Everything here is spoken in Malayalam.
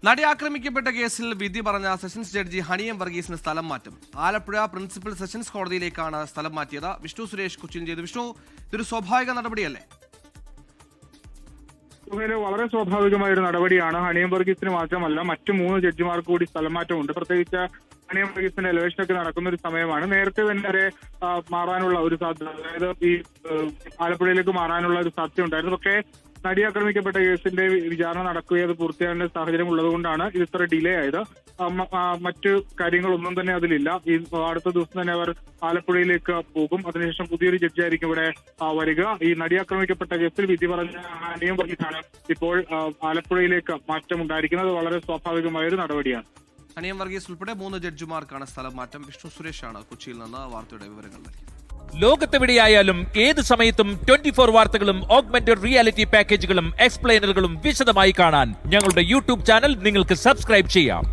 നടി ആക്രമിക്കപ്പെട്ട കേസിൽ വിധി പറഞ്ഞ സെഷൻസ് ജഡ്ജി ഹണി എം വർഗീസിന് സ്ഥലം മാറ്റും. ആലപ്പുഴ പ്രിൻസിപ്പൽ സെഷൻസ് കോടതിയിലേക്കാണ് സ്ഥലം മാറ്റിയത്. വിഷ്ണു സുരേഷ് കൊച്ചിയിൽ ചെയ്തു. വിഷ്ണു, ഇതൊരു സ്വാഭാവിക നടപടിയല്ലേ? വളരെ സ്വാഭാവികമായ ഒരു നടപടിയാണ്. ഹണി എം വർഗീസിന് മാത്രമല്ല മറ്റു 3 ജഡ്ജിമാർക്ക് കൂടി സ്ഥലം മാറ്റമുണ്ട്. പ്രത്യേകിച്ച് ഹണി എം വർഗീസിന്റെ എലവേഷനൊക്കെ നടക്കുന്ന ഒരു സമയമാണ്. നേരത്തെ തന്നെ വരെ മാറാനുള്ള ഒരു സാധ്യത, അതായത് ഈ ആലപ്പുഴയിലേക്ക് മാറാനുള്ള ഒരു സാധ്യത ഉണ്ടായിരുന്നു. പക്ഷേ നടി ആക്രമിക്കപ്പെട്ട കേസിന്റെ വിചാരണ നടക്കുകയും അത് പൂർത്തിയാകേണ്ട സാഹചര്യം ഉള്ളതുകൊണ്ടാണ് ഇത് ഇത്ര ഡിലേ ആയത്. മറ്റു കാര്യങ്ങളൊന്നും തന്നെ അതിലില്ല. ഈ അടുത്ത ദിവസം തന്നെ അവർ ആലപ്പുഴയിലേക്ക് പോകും. അതിനുശേഷം പുതിയൊരു ജഡ്ജി ആയിരിക്കും ഇവിടെ വരിക. ഈ നടി ആക്രമിക്കപ്പെട്ട കേസിൽ വിധി പറഞ്ഞ ഹണി എം വർഗീസാണ് ഇപ്പോൾ ആലപ്പുഴയിലേക്ക് മാറ്റമുണ്ടായിരിക്കുന്നത്. വളരെ സ്വാഭാവികമായ ഒരു നടപടിയാണ്. ഹണി എം വർഗീസ് ഉൾപ്പെടെ 3 ജഡ്ജിമാർക്കാണ് സ്ഥലം മാറ്റം. വിഷ്ണു സുരേഷാണ് കൊച്ചിയിൽ നിന്ന് വാർത്തയുടെ വിവരങ്ങൾ നൽകിയത്. ലോകത്തെവിടെയായാലും ഏത് സമയത്തും 24 വാർത്തകളും ഓഗ്മെന്റഡ് റിയാലിറ്റി പാക്കേജുകളും എക്സ്പ്ലെയിനറുകളും വിശദമായി കാണാൻ ഞങ്ങളുടെ യൂട്യൂബ് ചാനൽ നിങ്ങൾക്ക് സബ്സ്ക്രൈബ് ചെയ്യാം.